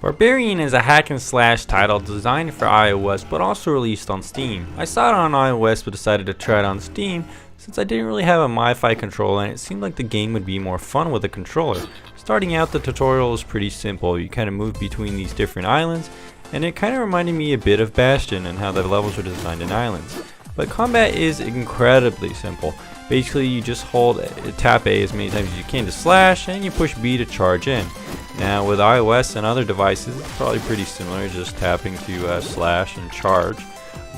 Barbearian is a hack and slash title designed for iOS but also released on Steam. I saw it on iOS but decided to try it on Steam since I didn't really have a MiFi controller and it seemed like the game would be more fun with a controller. Starting out, the tutorial is pretty simple. You kind of move between these different islands, and it kind of reminded me a bit of Bastion and how the levels are designed in islands. But combat is incredibly simple. Basically, you just tap A as many times as you can to slash, and you push B to charge in. Now with iOS and other devices, it's probably pretty similar, just tapping to slash and charge.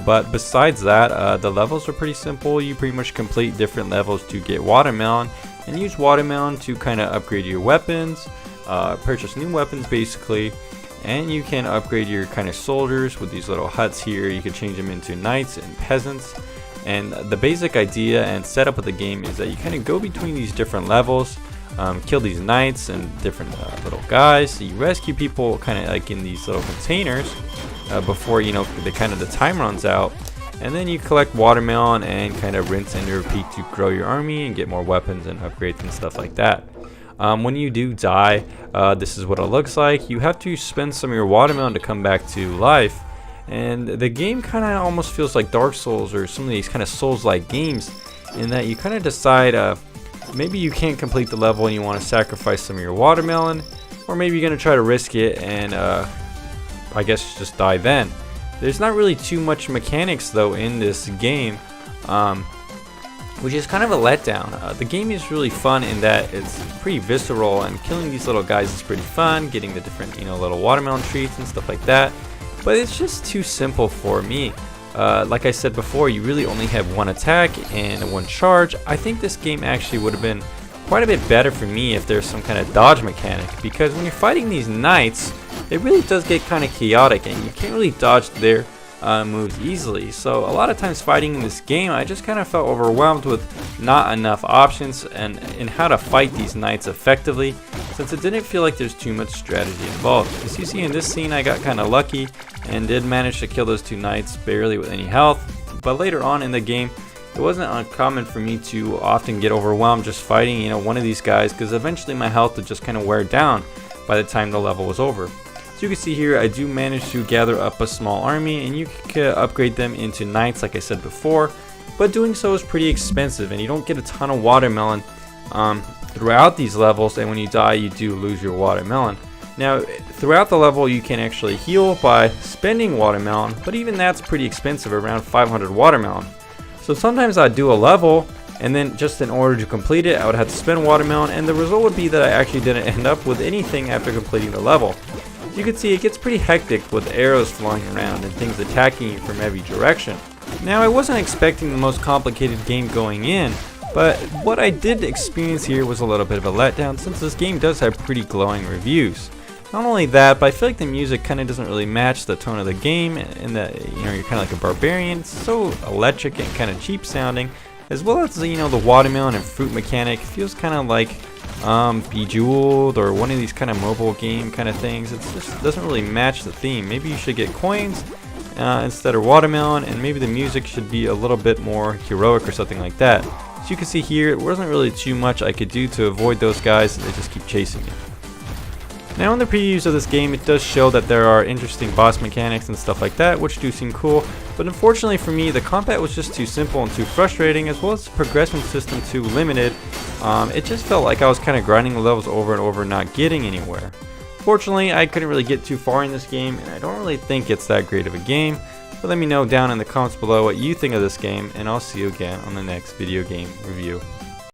But besides that, the levels are pretty simple. You pretty much complete different levels to get Watermelon, and use Watermelon to kind of upgrade your weapons, purchase new weapons basically, and you can upgrade your kind of soldiers with these little huts here. You can change them into knights and peasants. And the basic idea and setup of the game is that you kind of go between these different levels, kill these knights and different little guys. So you rescue people kind of like in these little containers before the time runs out, and then you collect Watermelon and kind of rinse and repeat to grow your army and get more weapons and upgrades and stuff like that. When you do die, this is what it looks like. You have to spend some of your Watermelon to come back to life. And the game kind of almost feels like Dark Souls or some of these kind of Souls-like games, in that you kind of decide maybe you can't complete the level and you want to sacrifice some of your Watermelon, or maybe you're going to try to risk it and I guess just die then. There's not really too much mechanics though in this game, which is kind of a letdown. The game is really fun in that it's pretty visceral, and killing these little guys is pretty fun, getting the different little Watermelon treats and stuff like that. But it's just too simple for me. Like I said before, you really only have one attack and one charge. I think this game actually would have been quite a bit better for me if there's some kind of dodge mechanic, because when you're fighting these knights, it really does get kind of chaotic and you can't really dodge their moves easily. So a lot of times fighting in this game, I just kind of felt overwhelmed with not enough options and in how to fight these knights effectively, since it didn't feel like there's too much strategy involved. As you see in this scene, I got kind of lucky and did manage to kill those two knights barely with any health. But later on in the game, it wasn't uncommon for me to often get overwhelmed just fighting one of these guys, because eventually my health would just kind of wear down by the time the level was over. So you can see here, I do manage to gather up a small army, and you can upgrade them into knights like I said before, but doing so is pretty expensive and you don't get a ton of Watermelon throughout these levels, and when you die you do lose your Watermelon. Now throughout the level you can actually heal by spending Watermelon, but even that's pretty expensive, around 500 Watermelon. So sometimes I'd do a level, and then just in order to complete it I would have to spend Watermelon, and the result would be that I actually didn't end up with anything after completing the level. You can see it gets pretty hectic with arrows flying around and things attacking you from every direction. Now I wasn't expecting the most complicated game going in, but what I did experience here was a little bit of a letdown, since this game does have pretty glowing reviews. Not only that, but I feel like the music kind of doesn't really match the tone of the game, and that you're kind of like a barbarian. It's so electric and kind of cheap sounding, as well as the Watermelon and fruit mechanic feels kind of like Bejeweled or one of these kind of mobile game kind of things. It just doesn't really match the theme. Maybe you should get coins instead of Watermelon, and maybe the music should be a little bit more heroic or something like that. As you can see here, it wasn't really too much I could do to avoid those guys. They just keep chasing me. Now in the previews of this game, it does show that there are interesting boss mechanics and stuff like that, which do seem cool, but unfortunately for me, the combat was just too simple and too frustrating, as well as the progression system too limited. It just felt like I was kind of grinding the levels over and over, not getting anywhere. Fortunately, I couldn't really get too far in this game, and I don't really think it's that great of a game, but let me know down in the comments below what you think of this game, and I'll see you again on the next video game review.